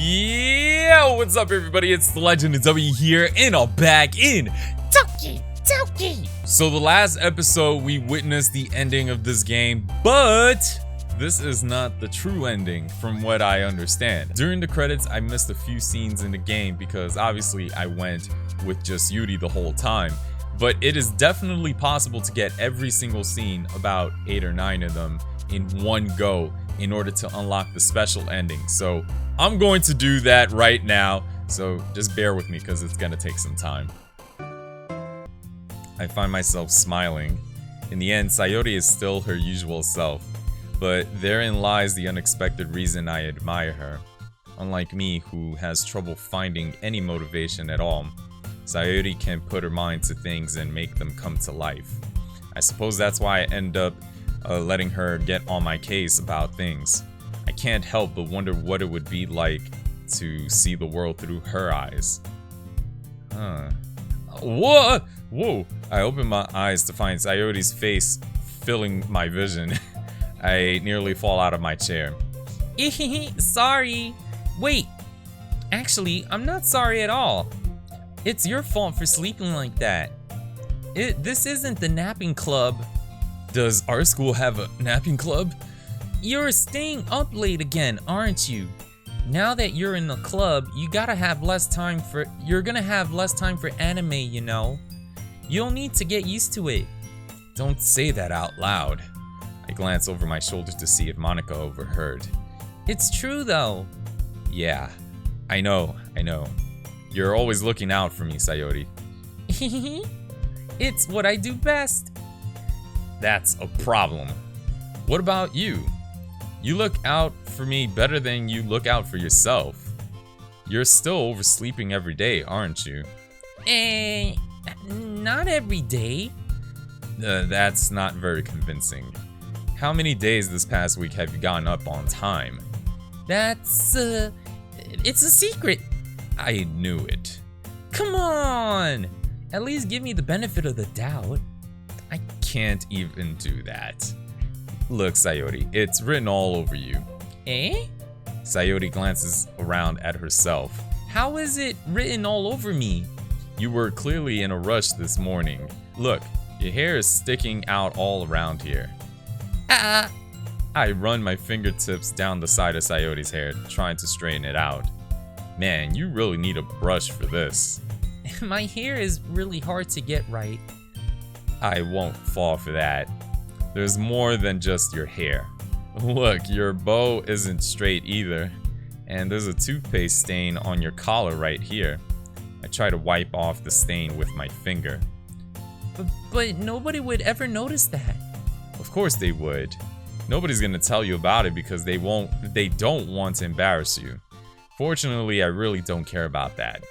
Yeah, what's up everybody? It's the Legend of W here, and I'm back in Doki Doki. So the last episode we witnessed the ending of this game, but this is not the true ending from what I understand. During the credits, I missed a few scenes in the game because obviously I went with just Yuri the whole time. But it is definitely possible to get every single scene, about 8 or 9 of them, in one go in order to unlock the special ending. So I'm going to do that right now. So just bear with me because it's gonna take some time. I find myself smiling. In the end, Sayori is still her usual self. But therein lies the unexpected reason I admire her. Unlike me, who has trouble finding any motivation at all, Sayori can put her mind to things and make them come to life. I suppose that's why I end up letting her get on my case about things. I can't help but wonder what it would be like to see the world through her eyes. What? Whoa! I open my eyes to find Sayori's face filling my vision. I nearly fall out of my chair. Sorry. Wait. Actually, I'm not sorry at all. It's your fault for sleeping like that. This isn't the napping club. Does our school have a napping club? You're staying up late again, aren't you? Now that you're in the club, you're gonna have less time for anime, you know. You'll need to get used to it. Don't say that out loud. I glance over my shoulder to see if Monica overheard. It's true though. Yeah, I know. You're always looking out for me, Sayori. It's what I do best. That's a problem. What about you? You look out for me better than you look out for yourself. You're still oversleeping every day, aren't you? Not every day. That's not very convincing. How many days this past week have you gotten up on time? It's a secret. I knew it. Come on! At least give me the benefit of the doubt. I can't even do that. Look, Sayori, it's written all over you. Eh? Sayori glances around at herself. How is it written all over me? You were clearly in a rush this morning. Look, your hair is sticking out all around here. I run my fingertips down the side of Sayori's hair, trying to straighten it out. Man, you really need a brush for this. My hair is really hard to get right. I won't fall for that. There's more than just your hair. Look, your bow isn't straight either. And there's a toothpaste stain on your collar right here. I try to wipe off the stain with my finger. But nobody would ever notice that. Of course they would. Nobody's gonna tell you about it because they don't want to embarrass you. Fortunately, I really don't care about that.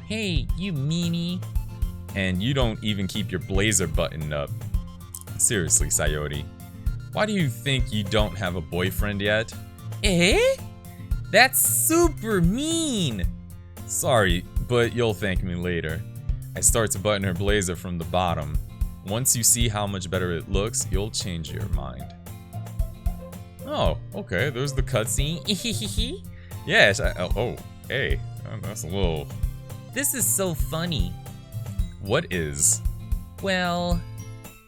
Hey, you meanie. And you don't even keep your blazer buttoned up. Seriously, Sayori. Why do you think you don't have a boyfriend yet? Eh? That's super mean. Sorry, but you'll thank me later. I start to button her blazer from the bottom. Once you see how much better it looks, you'll change your mind. Oh, okay, there's the cutscene. Yes, oh, hey, that's a little... This is so funny. What is? Well,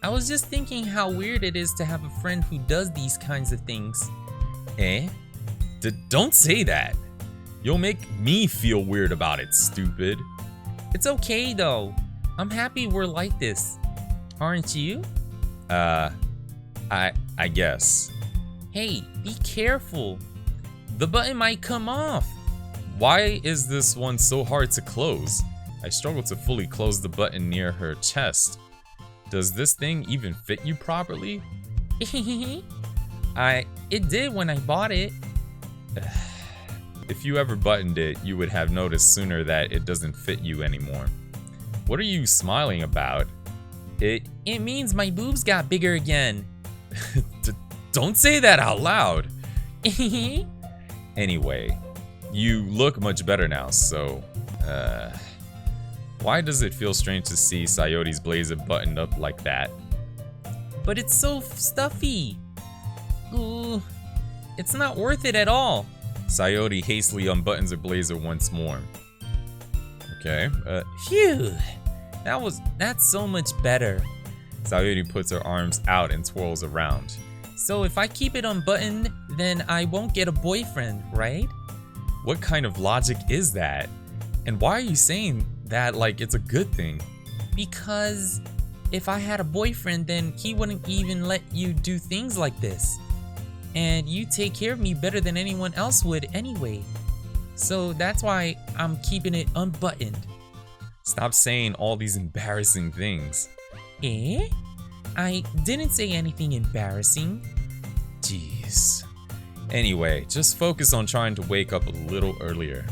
I was just thinking how weird it is to have a friend who does these kinds of things. Eh? Don't say that. You'll make me feel weird about it, stupid. It's okay though. I'm happy we're like this. Aren't you? I guess. Hey, be careful. The button might come off. Why is this one so hard to close? I struggle to fully close the button near her chest. Does this thing even fit you properly? It did when I bought it. If you ever buttoned it, you would have noticed sooner that it doesn't fit you anymore. What are you smiling about? It means my boobs got bigger again. Don't say that out loud. Anyway, you look much better now, so, why does it feel strange to see Sayori's blazer buttoned up like that? But it's so stuffy. Ooh, it's not worth it at all. Sayori hastily unbuttons her blazer once more. Okay, Phew. That's so much better. Sayori puts her arms out and twirls around. So if I keep it unbuttoned, then I won't get a boyfriend, right? What kind of logic is that? And why are you saying that like it's a good thing? Because if I had a boyfriend, then he wouldn't even let you do things like this. And you take care of me better than anyone else would anyway. So that's why I'm keeping it unbuttoned. Stop saying all these embarrassing things. Eh? I didn't say anything embarrassing. Jeez. Anyway, just focus on trying to wake up a little earlier.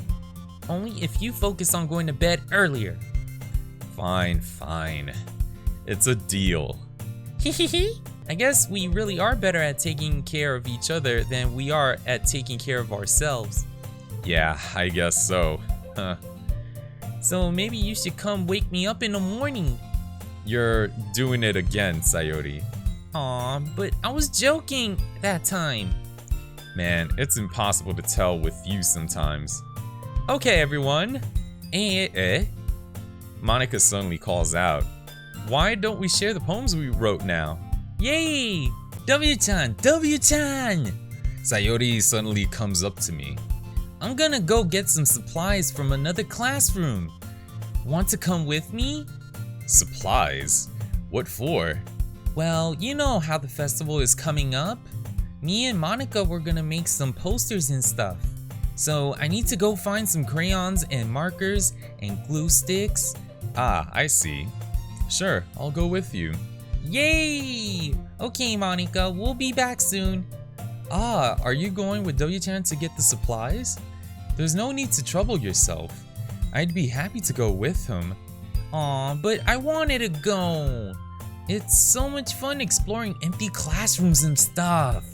Only if you focus on going to bed earlier. Fine, fine. It's a deal. Hehehe. I guess we really are better at taking care of each other than we are at taking care of ourselves. Yeah, I guess so. Huh. So maybe you should come wake me up in the morning. You're doing it again, Sayori. Aw, but I was joking that time. Man, it's impossible to tell with you sometimes. Okay, everyone. Monica suddenly calls out. Why don't we share the poems we wrote now? Yay! W-chan! W-chan! Sayori suddenly comes up to me. I'm gonna go get some supplies from another classroom. Want to come with me? Supplies? What for? Well, you know how the festival is coming up. Me and Monica were gonna make some posters and stuff. So I need to go find some crayons and markers and glue sticks. Ah, I see. Sure, I'll go with you. Yay! Okay, Monica, we'll be back soon. Ah, are you going with W-chan to get the supplies? There's no need to trouble yourself. I'd be happy to go with him. Aw, but I wanted to go. It's so much fun exploring empty classrooms and stuff.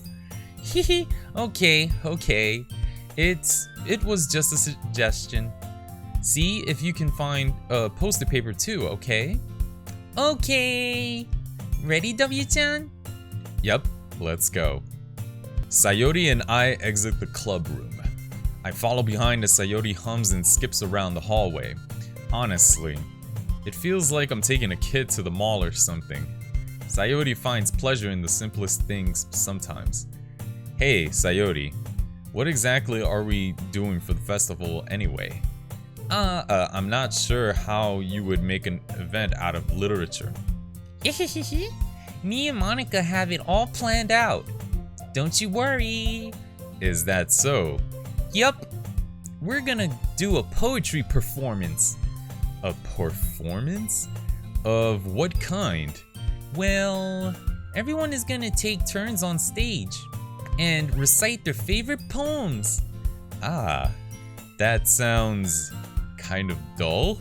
Hehe, okay. It was just a suggestion. See if you can find poster paper too, okay? Okay. Ready, W-chan? Yep, let's go. Sayori and I exit the club room. I follow behind as Sayori hums and skips around the hallway. Honestly, it feels like I'm taking a kid to the mall or something. Sayori finds pleasure in the simplest things sometimes. Hey, Sayori, what exactly are we doing for the festival anyway? I'm not sure how you would make an event out of literature. Me and Monica have it all planned out. Don't you worry. Is that so? Yup. We're gonna do a poetry performance. A performance? Of what kind? Well, everyone is gonna take turns on stage and recite their favorite poems. Ah, that sounds kind of dull.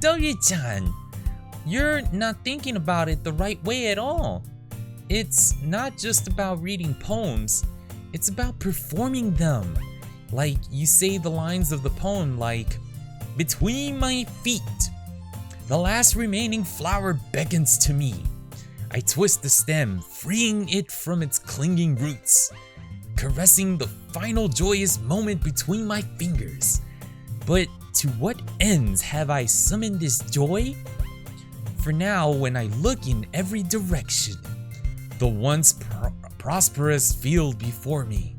W-chan, you're not thinking about it the right way at all. It's not just about reading poems, it's about performing them. Like you say the lines of the poem like, "Between my feet, the last remaining flower beckons to me. I twist the stem, freeing it from its clinging roots, caressing the final joyous moment between my fingers. But to what ends have I summoned this joy? For now, when I look in every direction, the once prosperous field before me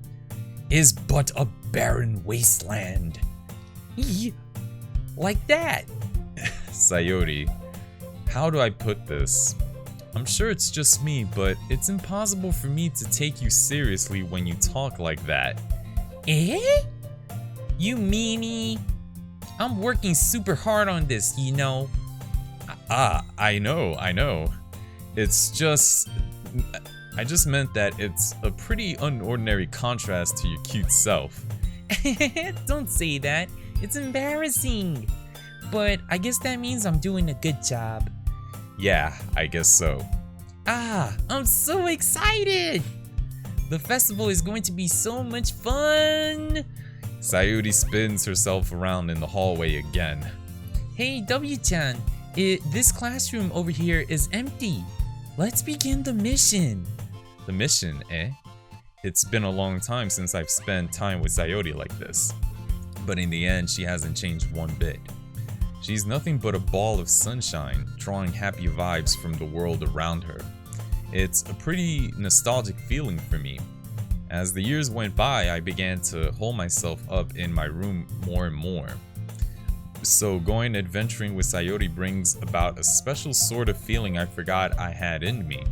is but a barren wasteland." Like that. Sayori, how do I put this? I'm sure it's just me, but it's impossible for me to take you seriously when you talk like that. Eh? You meanie? I'm working super hard on this, you know. I know. It's just... I just meant that it's a pretty unordinary contrast to your cute self. Don't say that. It's embarrassing. But I guess that means I'm doing a good job. Yeah, I guess so. I'm so excited! The festival is going to be so much fun! Sayori spins herself around in the hallway again. Hey, W-chan, this classroom over here is empty. Let's begin the mission. The mission, eh? It's been a long time since I've spent time with Sayori like this. But in the end, she hasn't changed one bit. She's nothing but a ball of sunshine, drawing happy vibes from the world around her. It's a pretty nostalgic feeling for me. As the years went by, I began to hole myself up in my room more and more. So going adventuring with Sayori brings about a special sort of feeling I forgot I had in me.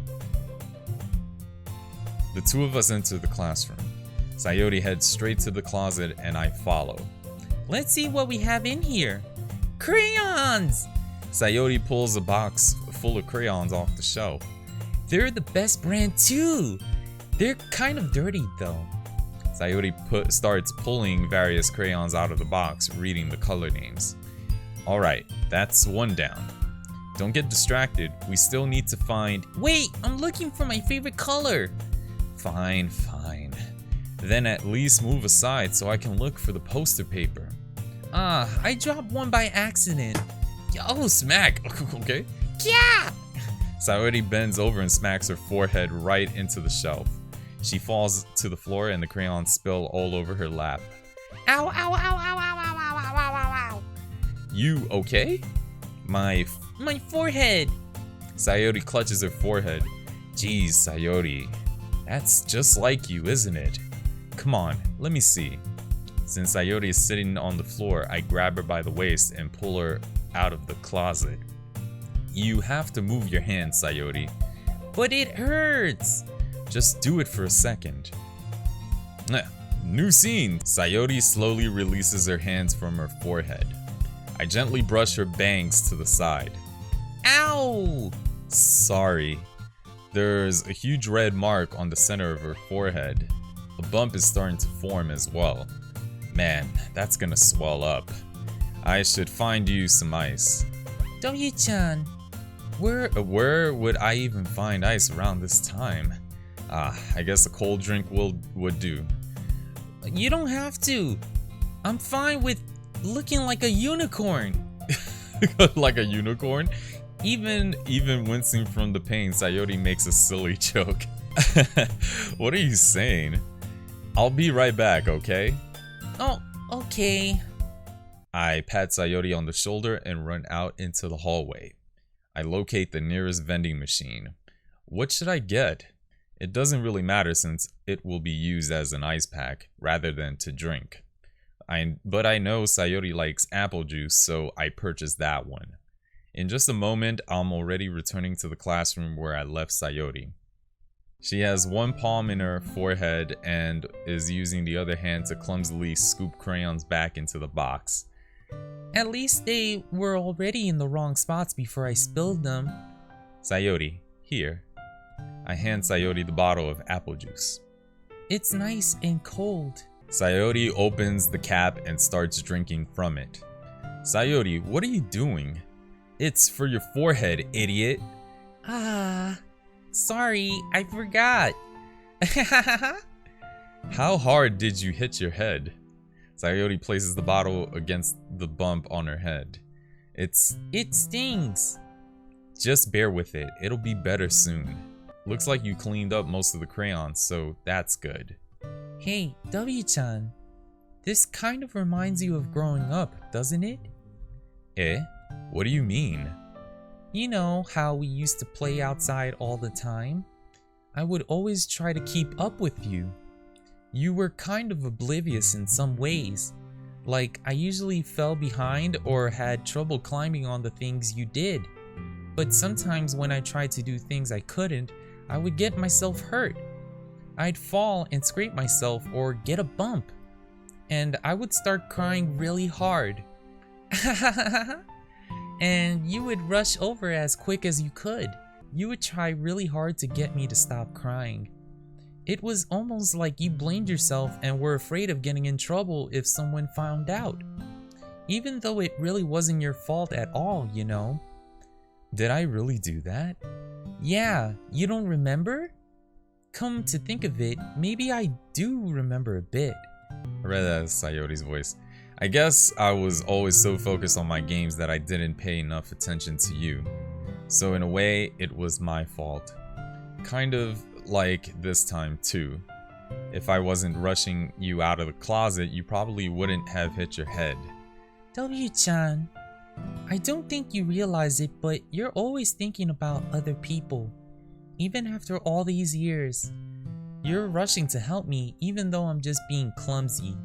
The two of us enter the classroom. Sayori heads straight to the closet and I follow. Let's see what we have in here. Crayons! Sayori pulls a box full of crayons off the shelf. They're the best brand too. They're kind of dirty though. Sayori starts pulling various crayons out of the box, reading the color names. Alright, that's one down. Don't get distracted, we still need to find— Wait, I'm looking for my favorite color. Fine. Then at least move aside so I can look for the poster paper. I dropped one by accident. Oh, smack! Okay. Yeah! Sayori bends over and smacks her forehead right into the shelf. She falls to the floor and the crayons spill all over her lap. Ow, ow, ow, ow, ow, ow, ow, ow, ow, ow. You okay? My forehead. Sayori clutches her forehead. Geez, Sayori. That's just like you, isn't it? Come on, let me see. Since Sayori is sitting on the floor, I grab her by the waist and pull her out of the closet. You have to move your hand, Sayori. But it hurts. Just do it for a second. New scene! Sayori slowly releases her hands from her forehead. I gently brush her bangs to the side. Ow! Sorry. There's a huge red mark on the center of her forehead. A bump is starting to form as well. Man, that's gonna swell up. I should find you some ice. W-chan. Where would I even find ice around this time? I guess a cold drink would do. You don't have to. I'm fine with looking like a unicorn. Like a unicorn? Even wincing from the pain, Sayori makes a silly joke. What are you saying? I'll be right back, okay? Oh, okay. I pat Sayori on the shoulder and run out into the hallway. I locate the nearest vending machine. What should I get? It doesn't really matter since it will be used as an ice pack rather than to drink. But I know Sayori likes apple juice, so I purchased that one. In just a moment, I'm already returning to the classroom where I left Sayori. She has one palm in her forehead and is using the other hand to clumsily scoop crayons back into the box. At least they were already in the wrong spots before I spilled them. Sayori, here. I hand Sayori the bottle of apple juice. It's nice and cold. Sayori opens the cap and starts drinking from it. Sayori, what are you doing? It's for your forehead, idiot. Sorry, I forgot. How hard did you hit your head? Sayori places the bottle against the bump on her head. It stings. Just bear with it. It'll be better soon. Looks like you cleaned up most of the crayons, so that's good. Hey, W-chan. This kind of reminds you of growing up, doesn't it? Eh? What do you mean? You know how we used to play outside all the time? I would always try to keep up with you. You were kind of oblivious in some ways. Like, I usually fell behind or had trouble climbing on the things you did. But sometimes when I tried to do things I couldn't, I would get myself hurt. I'd fall and scrape myself or get a bump. And I would start crying really hard. And you would rush over as quick as you could. You would try really hard to get me to stop crying. It was almost like you blamed yourself and were afraid of getting in trouble if someone found out. Even though it really wasn't your fault at all, you know. Did I really do that? Yeah, you don't remember? Come to think of it, maybe I do remember a bit. I read that as Sayori's voice. I guess I was always so focused on my games that I didn't pay enough attention to you. So in a way, it was my fault. Kind of like this time too. If I wasn't rushing you out of the closet, you probably wouldn't have hit your head. W-chan, I don't think you realize it, but you're always thinking about other people. Even after all these years, you're rushing to help me even though I'm just being clumsy.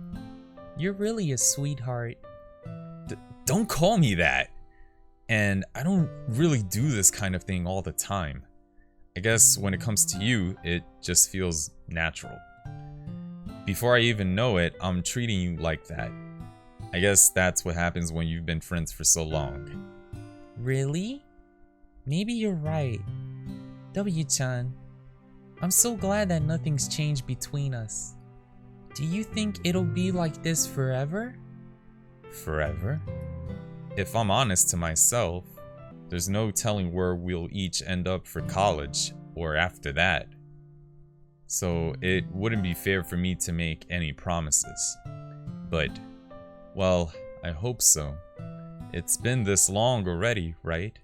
You're really a sweetheart. Don't call me that! And I don't really do this kind of thing all the time. I guess when it comes to you, it just feels natural. Before I even know it, I'm treating you like that. I guess that's what happens when you've been friends for so long. Really? Maybe you're right. W-chan, I'm so glad that nothing's changed between us. Do you think it'll be like this forever? Forever? If I'm honest to myself, there's no telling where we'll each end up for college or after that. So it wouldn't be fair for me to make any promises. But, well, I hope so. It's been this long already, right?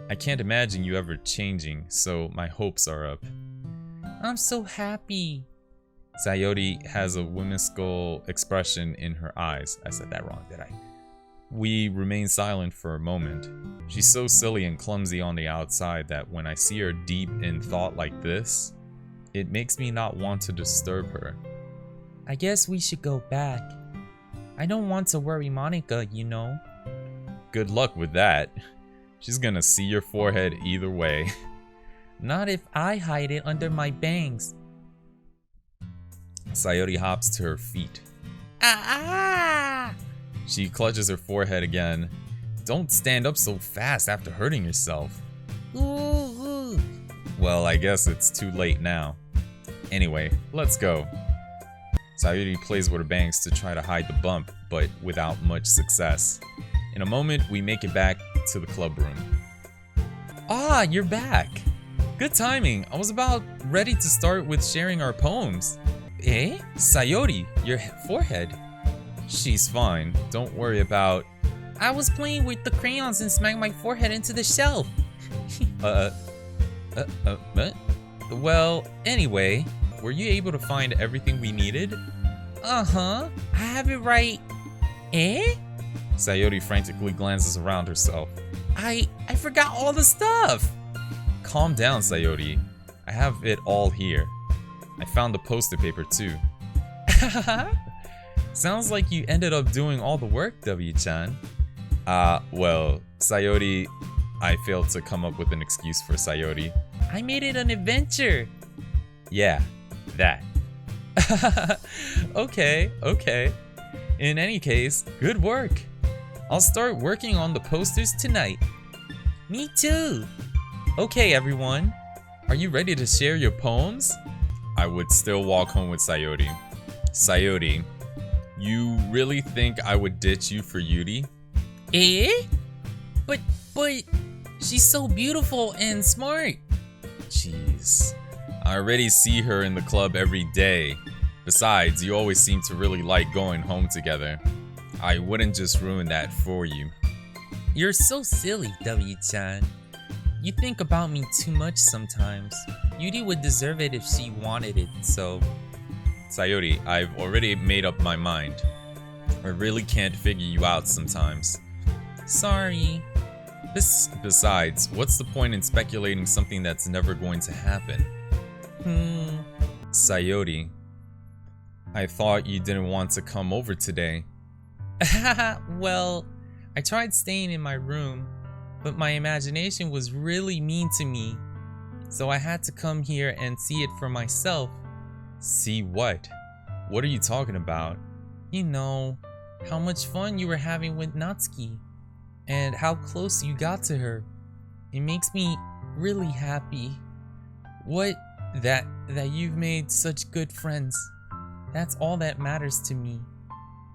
I can't imagine you ever changing, so my hopes are up. I'm so happy. Sayori has a whimsical expression in her eyes. I said that wrong, did I? We remain silent for a moment. She's so silly and clumsy on the outside that when I see her deep in thought like this, it makes me not want to disturb her. I guess we should go back. I don't want to worry Monica, you know. Good luck with that. She's gonna see your forehead either way. Not if I hide it under my bangs. Sayori hops to her feet. Ah! She clutches her forehead again. Don't stand up so fast after hurting yourself. Ooh. Well, I guess it's too late now. Anyway, let's go. Sayori plays with her bangs to try to hide the bump, but without much success. In a moment, we make it back to the club room. Ah, you're back! Good timing. I was about ready to start with sharing our poems. Eh? Sayori, your forehead. She's fine. Don't worry about... I was playing with the crayons and smacked my forehead into the shelf. Well, anyway, were you able to find everything we needed? Uh-huh. I have it right. Eh? Sayori frantically glances around herself. I forgot all the stuff. Calm down, Sayori. I have it all here. I found the poster paper too. Sounds like you ended up doing all the work, W-chan. Well, Sayori... I failed to come up with an excuse for Sayori. I made it an adventure. Yeah, that. Okay. In any case, good work. I'll start working on the posters tonight. Me too. Okay, everyone. Are you ready to share your poems? I would still walk home with Sayori. Sayori, you really think I would ditch you for Yuri? Eh? But she's so beautiful and smart. Jeez. I already see her in the club every day. Besides, you always seem to really like going home together. I wouldn't just ruin that for you. You're so silly, W-chan. You think about me too much sometimes. Yuri would deserve it if she wanted it, so... Sayori, I've already made up my mind. I really can't figure you out sometimes. Sorry. Besides, what's the point in speculating something that's never going to happen? Sayori, I thought you didn't want to come over today. Well, I tried staying in my room, but my imagination was really mean to me. So I had to come here and see it for myself. See what? What are you talking about? You know, how much fun you were having with Natsuki, and how close you got to her. It makes me really happy. That you've made such good friends. That's all that matters to me.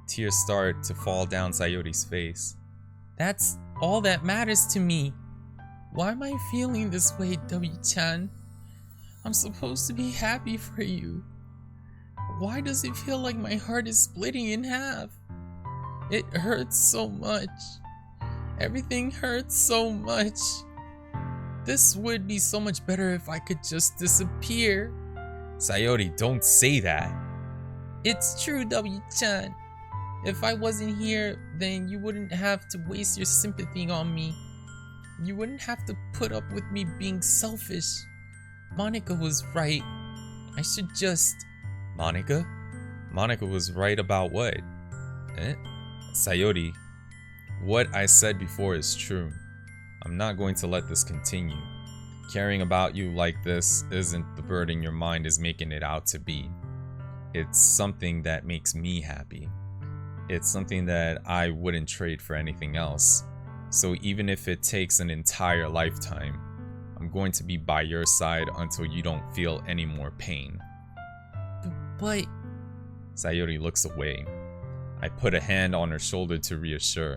Tears start to fall down Sayori's face. That's all that matters to me. Why am I feeling this way, W-chan? I'm supposed to be happy for you. Why does it feel like my heart is splitting in half? It hurts so much. Everything hurts so much. This would be so much better if I could just disappear. Sayori, don't say that. It's true, W-chan. If I wasn't here, then you wouldn't have to waste your sympathy on me. You wouldn't have to put up with me being selfish. Monica was right. I should just... Monica? Monica was right about what? Sayori, what I said before is true. I'm not going to let this continue. Caring about you like this isn't the burden your mind is making it out to be. It's something that makes me happy. It's something that I wouldn't trade for anything else. So even if it takes an entire lifetime, I'm going to be by your side until you don't feel any more pain. But... Sayori looks away. I put a hand on her shoulder to reassure.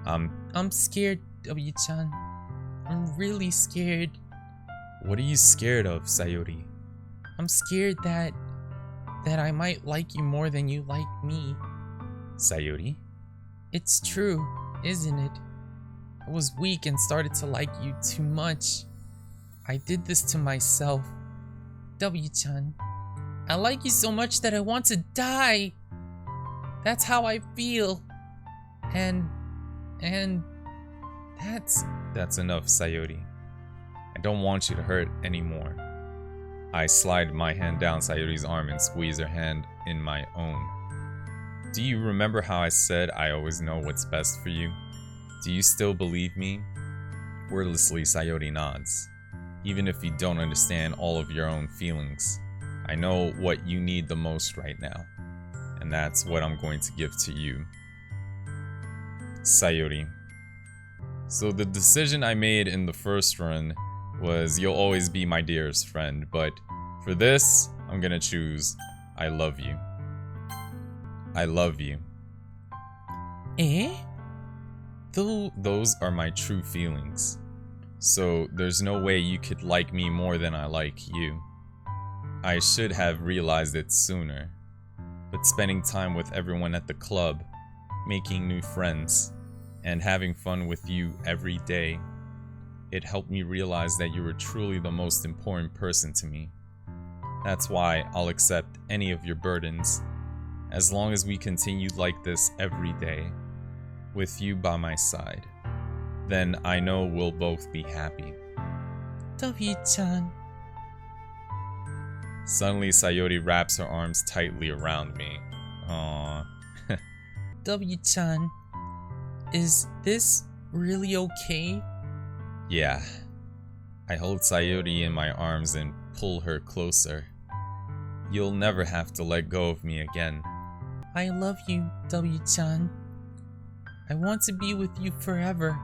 I'm scared, W-chan. I'm really scared. What are you scared of, Sayori? I'm scared that I might like you more than you like me. Sayori? It's true, isn't it? I was weak and started to like you too much. I did this to myself. W-chan, I like you so much that I want to die. That's how I feel. And That's enough, Sayori. I don't want you to hurt anymore. I slide my hand down Sayori's arm and squeeze her hand in my own. Do you remember how I said I always know what's best for you? Do you still believe me? Wordlessly, Sayori nods. Even if you don't understand all of your own feelings, I know what you need the most right now. And that's what I'm going to give to you. Sayori. So the decision I made in the first run was you'll always be my dearest friend, but for this, I'm gonna choose I love you. I love you. Eh? Those are my true feelings. So there's no way you could like me more than I like you. I should have realized it sooner. But spending time with everyone at the club, making new friends, and having fun with you every day, it helped me realize that you were truly the most important person to me. That's why I'll accept any of your burdens, as long as we continue like this every day, with you by my side. Then I know we'll both be happy. W-chan. Suddenly, Sayori wraps her arms tightly around me. Aww. W-chan, is this really okay? Yeah. I hold Sayori in my arms and pull her closer. You'll never have to let go of me again. I love you, W-chan. I want to be with you forever.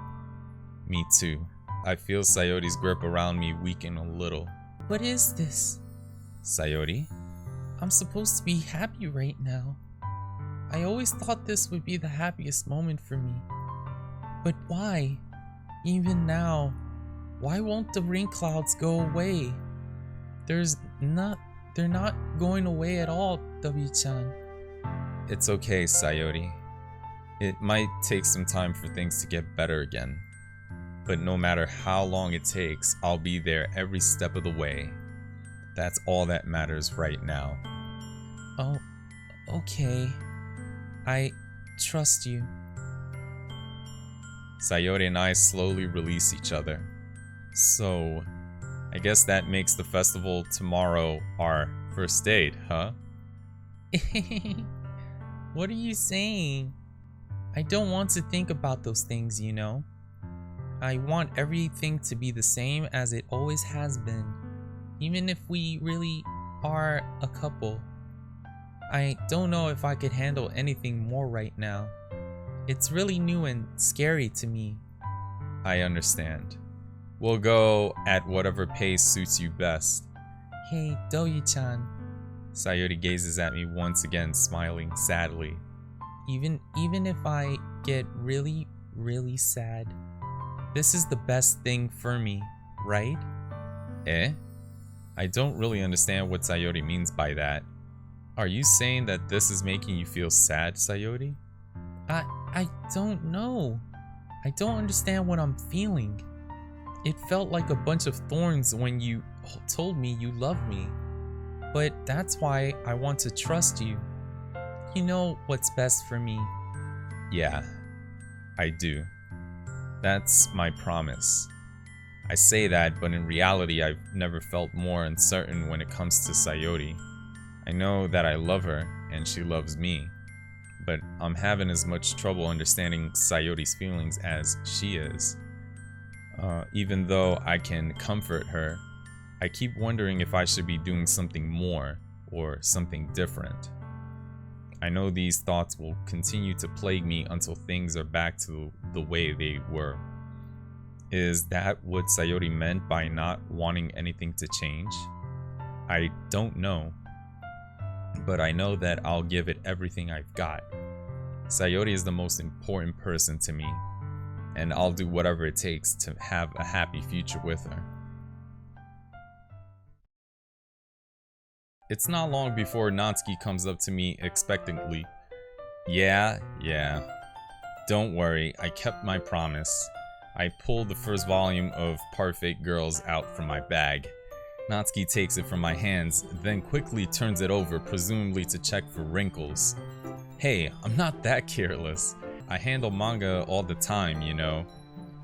Me too. I feel Sayori's grip around me weaken a little. What is this? Sayori? I'm supposed to be happy right now. I always thought this would be the happiest moment for me. But why? Even now, why won't the rain clouds go away? They're not going away at all, W-chan. It's okay, Sayori. It might take some time for things to get better again. But no matter how long it takes, I'll be there every step of the way. That's all that matters right now. Oh, okay. I trust you. Sayori and I slowly release each other. So, I guess that makes the festival tomorrow our first date, huh? What are you saying? I don't want to think about those things, you know? I want everything to be the same as it always has been. Even if we really are a couple. I don't know if I could handle anything more right now. It's really new and scary to me. I understand. We'll go at whatever pace suits you best. Hey, Doyu-chan. Sayori gazes at me once again, smiling sadly. Even if I get really, really sad, this is the best thing for me, right? Eh? I don't really understand what Sayori means by that. Are you saying that this is making you feel sad, Sayori? I don't know. I don't understand what I'm feeling. It felt like a bunch of thorns when you told me you love me. But that's why I want to trust you. You know what's best for me. Yeah, I do. That's my promise. I say that, but in reality, I've never felt more uncertain when it comes to Sayori. I know that I love her, and she loves me, but I'm having as much trouble understanding Sayori's feelings as she is. Even though I can comfort her, I keep wondering if I should be doing something more or something different. I know these thoughts will continue to plague me until things are back to the way they were. Is that what Sayori meant by not wanting anything to change? I don't know, but I know that I'll give it everything I've got. Sayori is the most important person to me, and I'll do whatever it takes to have a happy future with her. It's not long before Natsuki comes up to me expectantly. Yeah. Don't worry, I kept my promise. I pulled the first volume of Parfait Girls out from my bag. Natsuki takes it from my hands, then quickly turns it over, presumably to check for wrinkles. Hey, I'm not that careless. I handle manga all the time, you know.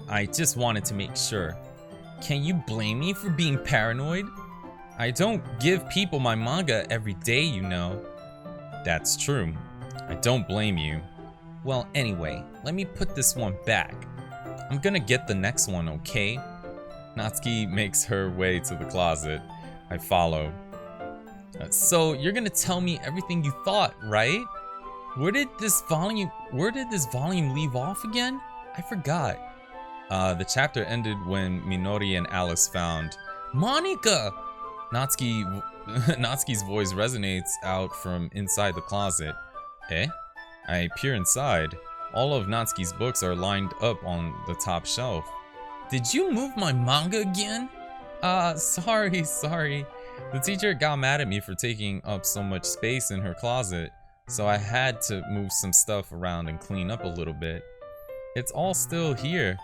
I just wanted to make sure. Can you blame me for being paranoid? I don't give people my manga every day, you know. That's true. I don't blame you. Well, anyway, let me put this one back. I'm gonna get the next one, okay? Natsuki makes her way to the closet. I follow. So, you're gonna tell me everything you thought, right? Where did this volume leave off again? I forgot. The chapter ended when Minori and Alice found Monica! Natsuki's voice resonates out from inside the closet. Eh? I peer inside. All of Natsuki's books are lined up on the top shelf. Did you move my manga again? Sorry. The teacher got mad at me for taking up so much space in her closet, so I had to move some stuff around and clean up a little bit. It's all still here.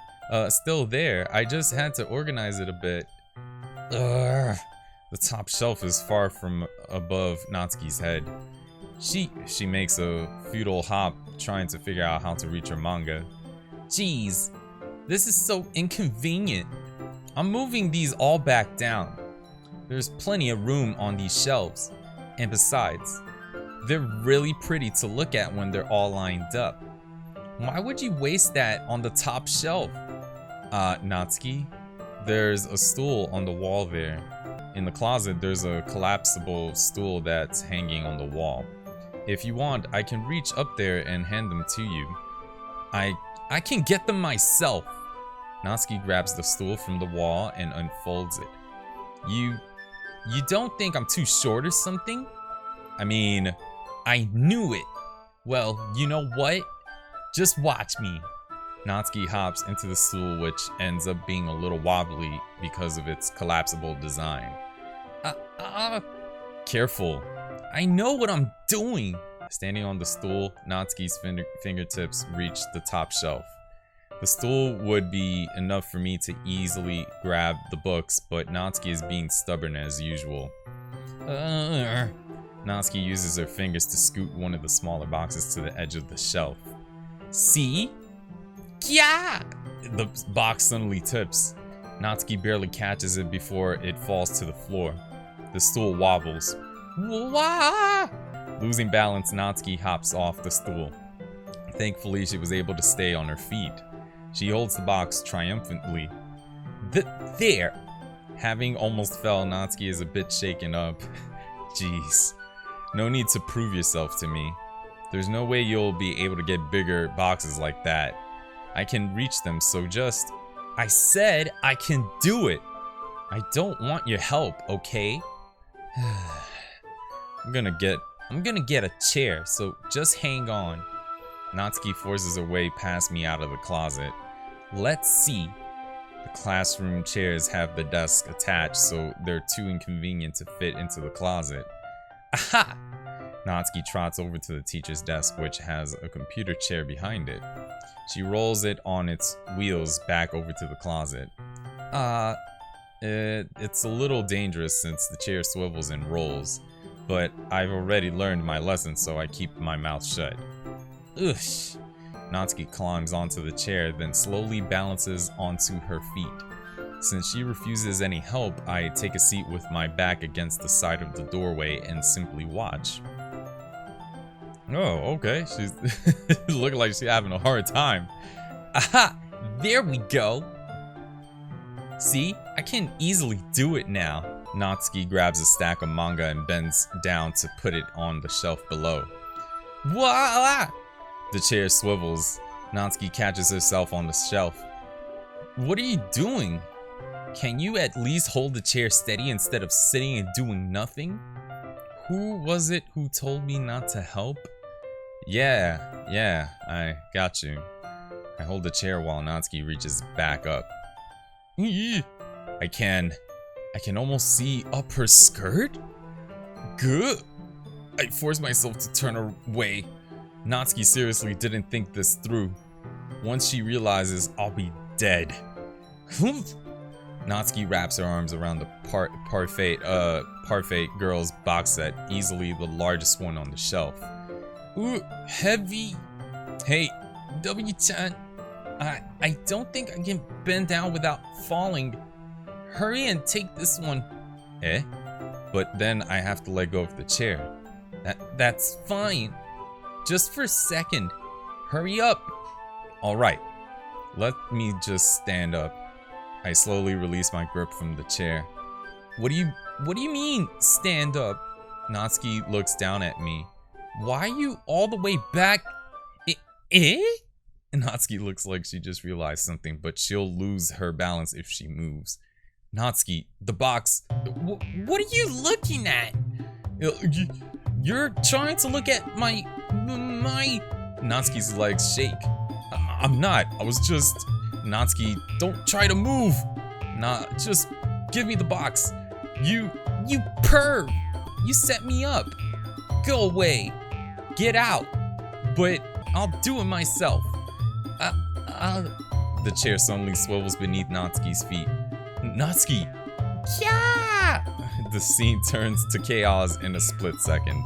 Still there. I just had to organize it a bit. Ugh. The top shelf is far from above Natsuki's head. She makes a futile hop, trying to figure out how to reach her manga. Jeez, this is so inconvenient. I'm moving these all back down. There's plenty of room on these shelves. And besides, they're really pretty to look at when they're all lined up. Why would you waste that on the top shelf? Natsuki, there's a stool on the wall there. In the closet, there's a collapsible stool that's hanging on the wall. If you want, I can reach up there and hand them to you. I can get them myself. Natsuki grabs the stool from the wall and unfolds it. You don't think I'm too short or something? I mean, I knew it. Well, you know what? Just watch me. Natsuki hops into the stool, which ends up being a little wobbly because of its collapsible design. Careful. I know what I'm doing. Standing on the stool, Natsuki's fingertips reach the top shelf. The stool would be enough for me to easily grab the books, but Natsuki is being stubborn as usual. Natsuki uses her fingers to scoot one of the smaller boxes to the edge of the shelf. See? Yeah! The box suddenly tips. Natsuki barely catches it before it falls to the floor. The stool wobbles. Wah! Losing balance, Natsuki hops off the stool. Thankfully, she was able to stay on her feet. She holds the box triumphantly. There! Having almost fell, Natsuki is a bit shaken up. Jeez. No need to prove yourself to me. There's no way you'll be able to get bigger boxes like that. I can reach them, so just... I said I can do it! I don't want your help, okay? I'm gonna get a chair, so just hang on. Natsuki forces her way past me out of the closet. Let's see. The classroom chairs have the desk attached, so they're too inconvenient to fit into the closet. Aha! Natsuki trots over to the teacher's desk, which has a computer chair behind it. She rolls it on its wheels back over to the closet. It's a little dangerous since the chair swivels and rolls. but I've already learned my lesson, so I keep my mouth shut. Ugh. Natsuki climbs onto the chair, then slowly balances onto her feet. Since she refuses any help, I take a seat with my back against the side of the doorway and simply watch. Oh, okay. She's looking like she's having a hard time. Aha! There we go! See? I can easily do it now. Natsuki grabs a stack of manga and bends down to put it on the shelf below. Voila! The chair swivels. Natsuki catches herself on the shelf. What are you doing? Can you at least hold the chair steady instead of sitting and doing nothing? Who was it who told me not to help? Yeah, I got you. I hold the chair while Natsuki reaches back up. I can almost see up her skirt? Good. I force myself to turn away. Natsuki seriously didn't think this through. Once she realizes I'll be dead. Natsuki wraps her arms around the Parfait girl's box set, easily the largest one on the shelf. Ooh, heavy. Hey, W-chan. I don't think I can bend down without falling. Hurry and take this one. Eh? But then I have to let go of the chair. That's fine. Just for a second. Hurry up. Alright. Let me just stand up. I slowly release my grip from the chair. What do you mean, stand up? Natsuki looks down at me. Why are you all the way back? Eh? Natsuki looks like she just realized something, but she'll lose her balance if she moves. Natsuki, the box. What are you looking at? You're trying to look at my... Natsuki's legs shake. I'm not. I was just... Natsuki, don't try to move. Nah, just give me the box. You perv. You set me up. Go away. Get out. But I'll do it myself. The chair suddenly swivels beneath Natsuki's feet. Natsuki! Yeah! The scene turns to chaos in a split second.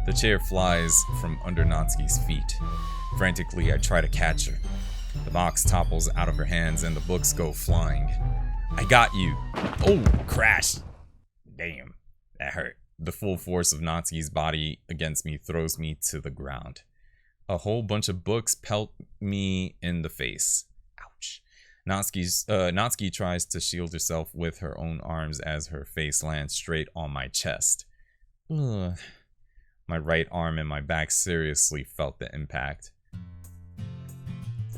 The chair flies from under Natsuki's feet. Frantically, I try to catch her. The box topples out of her hands and the books go flying. I got you! Oh, crash! Damn, that hurt. The full force of Natsuki's body against me throws me to the ground. A whole bunch of books pelt me in the face. Ouch. Natsuki tries to shield herself with her own arms as her face lands straight on my chest. Ugh. My right arm and my back seriously felt the impact.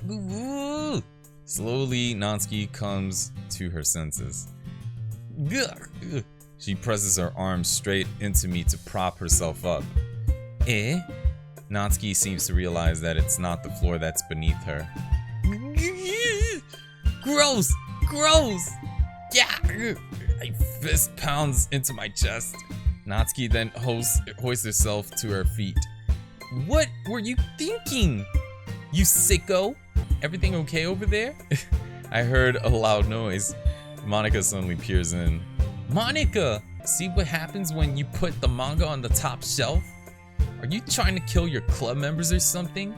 Ooh. Slowly, Natsuki comes to her senses. Ugh. She presses her arms straight into me to prop herself up. Eh? Natsuki seems to realize that it's not the floor that's beneath her. Gross! Gross! Yeah! A fist pounds into my chest. Natsuki then hoists herself to her feet. What were you thinking? You sicko? Everything okay over there? I heard a loud noise. Monica suddenly peers in. Monica! See what happens when you put the manga on the top shelf? Are you trying to kill your club members or something?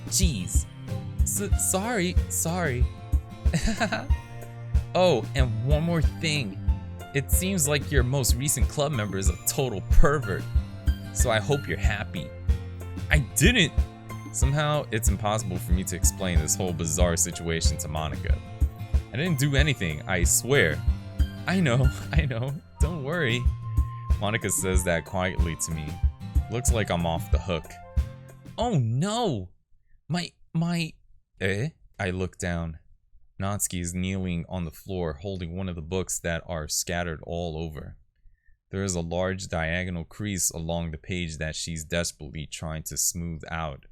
Jeez. Sorry. Oh, and one more thing. It seems like your most recent club member is a total pervert. So I hope you're happy. I didn't! Somehow, it's impossible for me to explain this whole bizarre situation to Monica. I didn't do anything, I swear. I know. Don't worry. Monica says that quietly to me. Looks like I'm off the hook. Oh no! My... Eh? I look down. Natsuki is kneeling on the floor holding one of the books that are scattered all over. There is a large diagonal crease along the page that she's desperately trying to smooth out.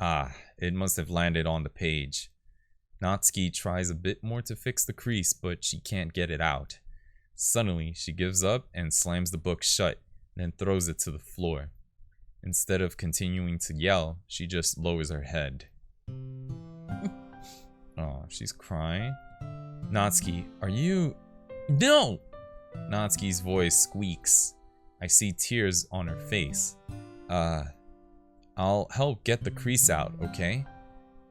Ah, it must have landed on the page. Natsuki tries a bit more to fix the crease, but she can't get it out. Suddenly, she gives up and slams the book shut, then throws it to the floor. Instead of continuing to yell, she just lowers her head. Oh, she's crying. Natsuki, are you... No! Natsuki's voice squeaks. I see tears on her face. I'll help get the crease out, okay?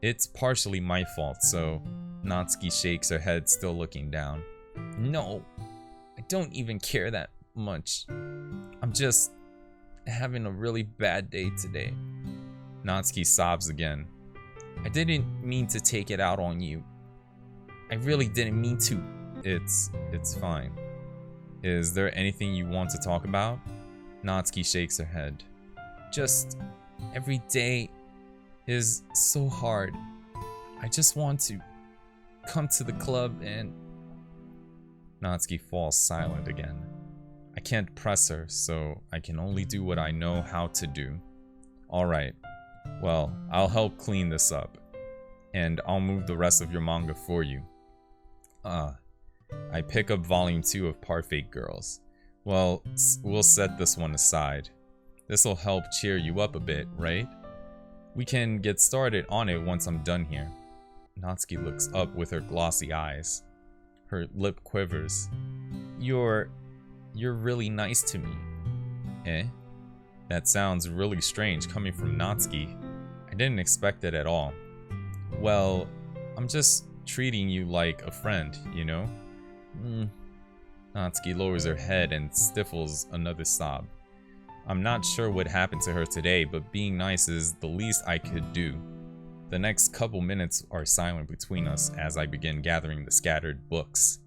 It's partially my fault, so... Natsuki shakes her head, still looking down. No, I don't even care that much. I'm just having a really bad day today. Natsuki sobs again. I didn't mean to take it out on you. I really didn't mean to. It's fine. Is there anything you want to talk about? Natsuki shakes her head. Just every day is so hard. I just want to come to the club and... Natsuki falls silent again. I can't press her, so I can only do what I know how to do. Alright, well, I'll help clean this up. And I'll move the rest of your manga for you. I pick up volume 2 of Parfait Girls. Well, we'll set this one aside. This'll help cheer you up a bit, right? We can get started on it once I'm done here. Natsuki looks up with her glossy eyes. Her lip quivers. You're really nice to me. Eh? That sounds really strange coming from Natsuki. I didn't expect it at all. Well, I'm just treating you like a friend, you know? Natsuki lowers her head and stifles another sob. I'm not sure what happened to her today, but being nice is the least I could do. The next couple minutes are silent between us as I begin gathering the scattered books.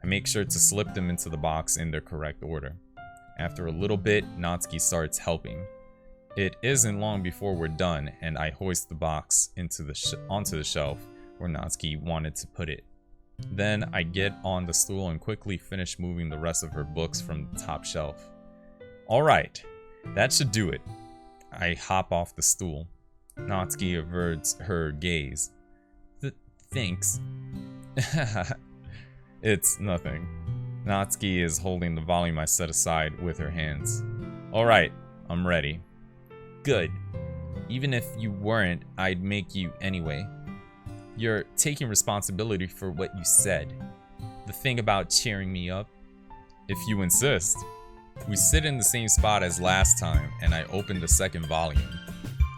I make sure to slip them into the box in their correct order. After a little bit, Natsuki starts helping. It isn't long before we're done, and I hoist the box onto the shelf where Natsuki wanted to put it. Then I get on the stool and quickly finish moving the rest of her books from the top shelf. Alright, that should do it. I hop off the stool. Natsuki averts her gaze. Thanks. It's nothing. Natsuki is holding the volume I set aside with her hands. Alright, I'm ready. Good. Even if you weren't, I'd make you anyway. You're taking responsibility for what you said. The thing about cheering me up. If you insist. We sit in the same spot as last time, and I open the second volume.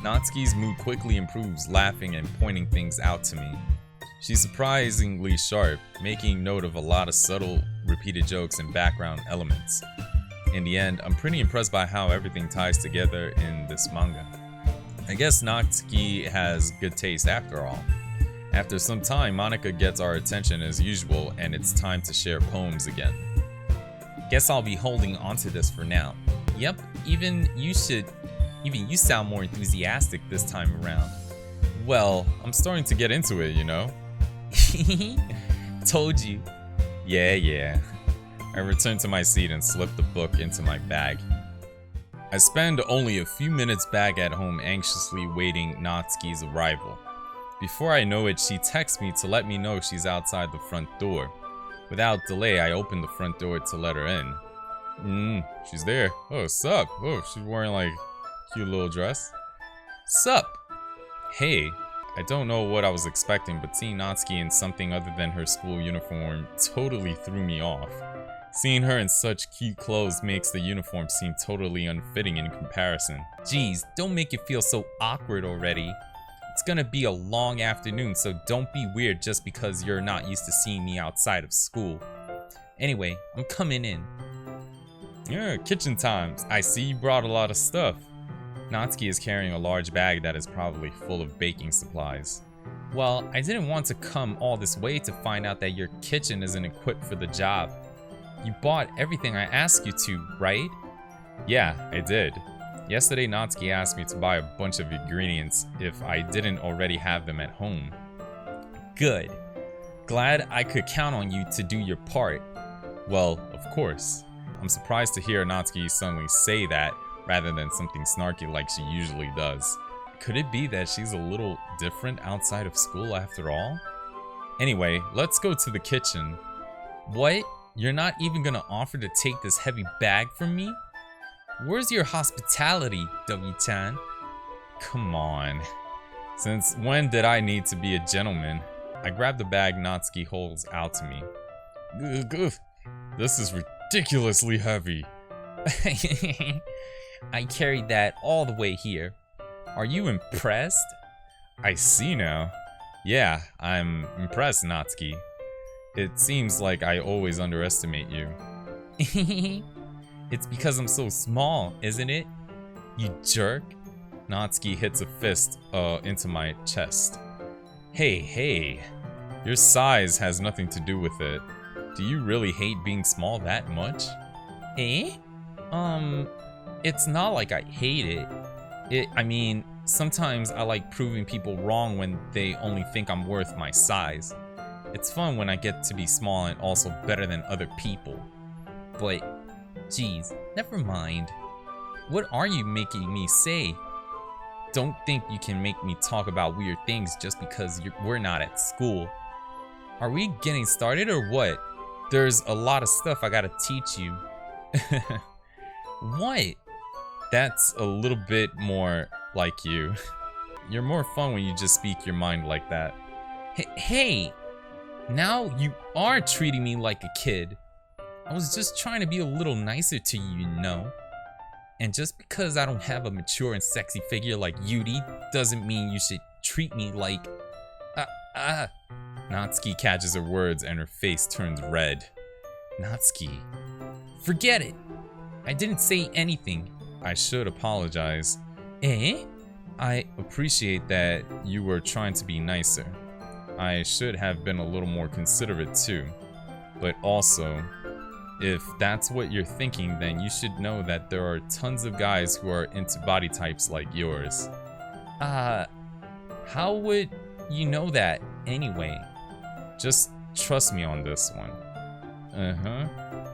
Natsuki's mood quickly improves, laughing and pointing things out to me. She's surprisingly sharp, making note of a lot of subtle, repeated jokes and background elements. In the end, I'm pretty impressed by how everything ties together in this manga. I guess Natsuki has good taste after all. After some time, Monica gets our attention as usual, and it's time to share poems again. Guess I'll be holding onto this for now. Yep, even you sound more enthusiastic this time around. Well, I'm starting to get into it, you know? Told you. Yeah. I return to my seat and slip the book into my bag. I spend only a few minutes back at home anxiously waiting Natsuki's arrival. Before I know it, she texts me to let me know she's outside the front door. Without delay, I open the front door to let her in. She's there. Oh, sup? Oh, she's wearing like a cute little dress. Sup? Hey, I don't know what I was expecting, but seeing Natsuki in something other than her school uniform totally threw me off. Seeing her in such cute clothes makes the uniform seem totally unfitting in comparison. Geez, don't make it feel so awkward already. It's gonna be a long afternoon, so don't be weird just because you're not used to seeing me outside of school. Anyway, I'm coming in. Yeah, kitchen times. I see you brought a lot of stuff. Natsuki is carrying a large bag that is probably full of baking supplies. Well, I didn't want to come all this way to find out that your kitchen isn't equipped for the job. You bought everything I asked you to, right? Yeah, I did. Yesterday, Natsuki asked me to buy a bunch of ingredients if I didn't already have them at home. Good. Glad I could count on you to do your part. Well, of course. I'm surprised to hear Natsuki suddenly say that rather than something snarky like she usually does. Could it be that she's a little different outside of school after all? Anyway, let's go to the kitchen. What? You're not even gonna offer to take this heavy bag from me? Where's your hospitality, W-chan? Come on. Since when did I need to be a gentleman? I grab the bag Natsuki holds out to me. This is ridiculously heavy. I carried that all the way here. Are you impressed? I see now. Yeah, I'm impressed, Natsuki. It seems like I always underestimate you. It's because I'm so small, isn't it? You jerk. Natsuki hits a fist into my chest. Hey, your size has nothing to do with it. Do you really hate being small that much? Eh? It's not like I hate it. I mean, sometimes I like proving people wrong when they only think I'm worth my size. It's fun when I get to be small and also better than other people. But, geez, never mind. What are you making me say? Don't think you can make me talk about weird things just because we're not at school. Are we getting started or what? There's a lot of stuff I gotta teach you. What? That's a little bit more like you. You're more fun when you just speak your mind like that. Hey! Now you are treating me like a kid. I was just trying to be a little nicer to you, you know? And just because I don't have a mature and sexy figure like Yuri doesn't mean you should treat me like... Natsuki catches her words and her face turns red. Natsuki, forget it. I didn't say anything. I should apologize. Eh? I appreciate that you were trying to be nicer. I should have been a little more considerate too. But also, if that's what you're thinking, then you should know that there are tons of guys who are into body types like yours. How would you know that anyway? Just trust me on this one.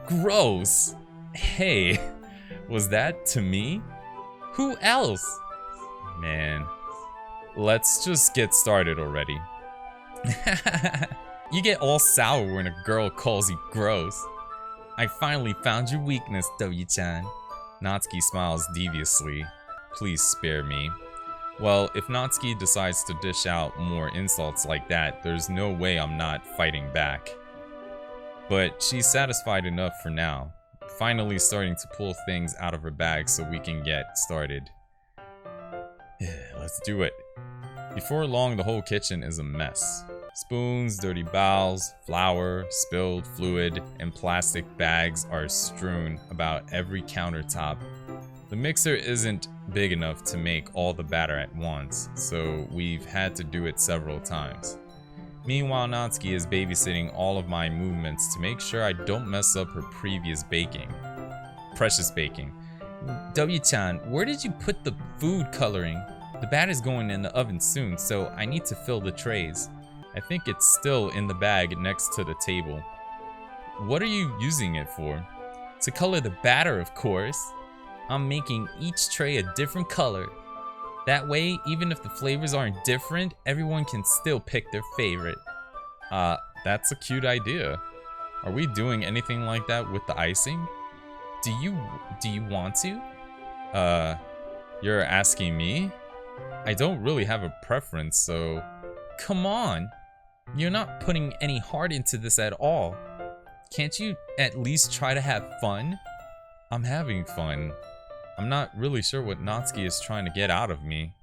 Gross! Hey, was that to me? Who else? Man, let's just get started already. You get all sour when a girl calls you gross. I finally found your weakness, W-chan. Natsuki smiles deviously. Please spare me. Well, if Natsuki decides to dish out more insults like that, there's no way I'm not fighting back. But she's satisfied enough for now, finally starting to pull things out of her bag so we can get started. Let's do it. Before long, the whole kitchen is a mess. Spoons, dirty bowls, flour, spilled fluid, and plastic bags are strewn about every countertop. The mixer isn't big enough to make all the batter at once, so we've had to do it several times. Meanwhile, Natsuki is babysitting all of my movements to make sure I don't mess up her previous baking. Precious baking. W-chan, where did you put the food coloring? The batter's going in the oven soon, so I need to fill the trays. I think it's still in the bag next to the table. What are you using it for? To color the batter, of course. I'm making each tray a different color. That way, even if the flavors aren't different, everyone can still pick their favorite. That's a cute idea. Are we doing anything like that with the icing? Do you want to? You're asking me? I don't really have a preference, so... Come on! You're not putting any heart into this at all. Can't you at least try to have fun? I'm having fun. I'm not really sure what Natsuki is trying to get out of me.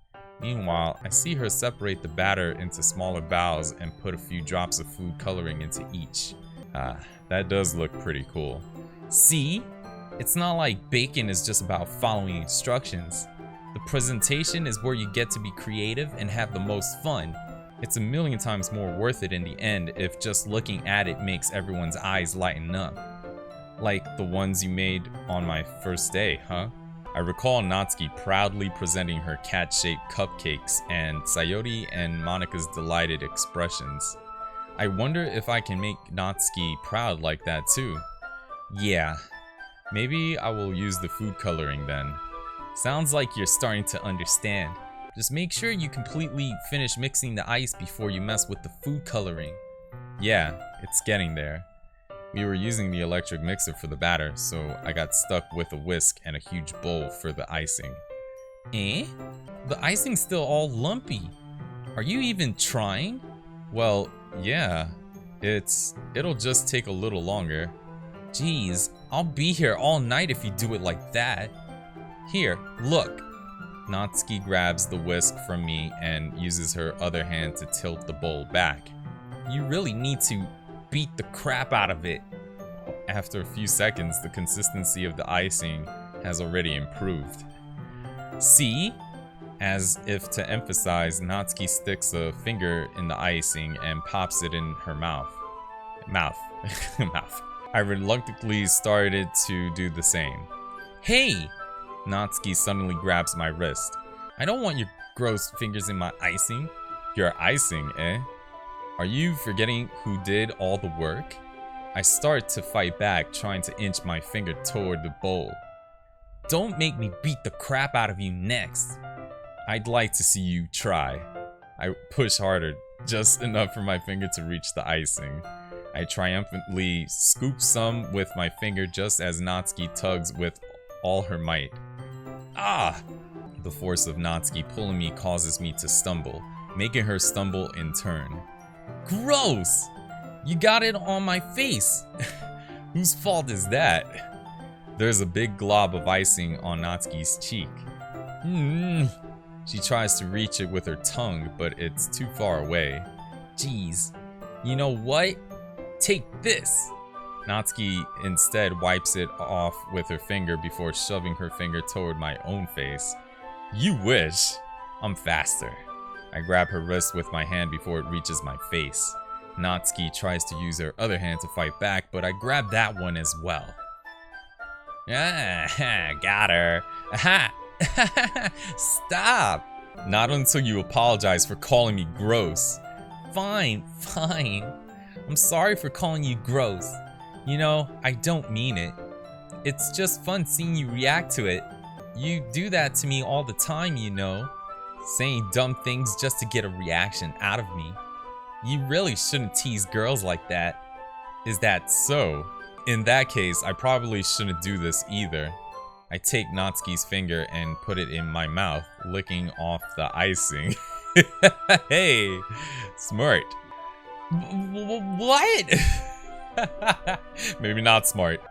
Meanwhile, I see her separate the batter into smaller bowls and put a few drops of food coloring into each. That does look pretty cool. See? It's not like baking is just about following instructions. The presentation is where you get to be creative and have the most fun. It's a million times more worth it in the end if just looking at it makes everyone's eyes lighten up. Like the ones you made on my first day, huh? I recall Natsuki proudly presenting her cat-shaped cupcakes and Sayori and Monika's delighted expressions. I wonder if I can make Natsuki proud like that too. Yeah, maybe I will use the food coloring then. Sounds like you're starting to understand. Just make sure you completely finish mixing the ice before you mess with the food coloring. Yeah, it's getting there. We were using the electric mixer for the batter, so I got stuck with a whisk and a huge bowl for the icing. Eh? The icing's still all lumpy. Are you even trying? Well, yeah. It'll just take a little longer. Geez, I'll be here all night if you do it like that. Here, look. Natsuki grabs the whisk from me and uses her other hand to tilt the bowl back. You really need to beat the crap out of it. After a few seconds, the consistency of the icing has already improved. See? As if to emphasize, Natsuki sticks a finger in the icing and pops it in her mouth. Mouth. I reluctantly started to do the same. Hey! Natsuki suddenly grabs my wrist. I don't want your gross fingers in my icing. Your icing, eh? Are you forgetting who did all the work? I start to fight back, trying to inch my finger toward the bowl. Don't make me beat the crap out of you next. I'd like to see you try. I push harder, just enough for my finger to reach the icing. I triumphantly scoop some with my finger just as Natsuki tugs with all her might. Ah! The force of Natsuki pulling me causes me to stumble, making her stumble in turn. Gross! You got it on my face! Whose fault is that? There's a big glob of icing on Natsuki's cheek. She tries to reach it with her tongue, but it's too far away. Jeez. You know what? Take this! Natsuki instead wipes it off with her finger before shoving her finger toward my own face. You wish! I'm faster. I grab her wrist with my hand before it reaches my face. Natsuki tries to use her other hand to fight back, but I grab that one as well. Ah, got her. Aha! Stop! Not until you apologize for calling me gross. Fine. I'm sorry for calling you gross. You know, I don't mean it. It's just fun seeing you react to it. You do that to me all the time, you know. Saying dumb things just to get a reaction out of me. You really shouldn't tease girls like that. Is that so? In that case, I probably shouldn't do this either. I take Natsuki's finger and put it in my mouth, licking off the icing. Hey, smart. What? Maybe not smart.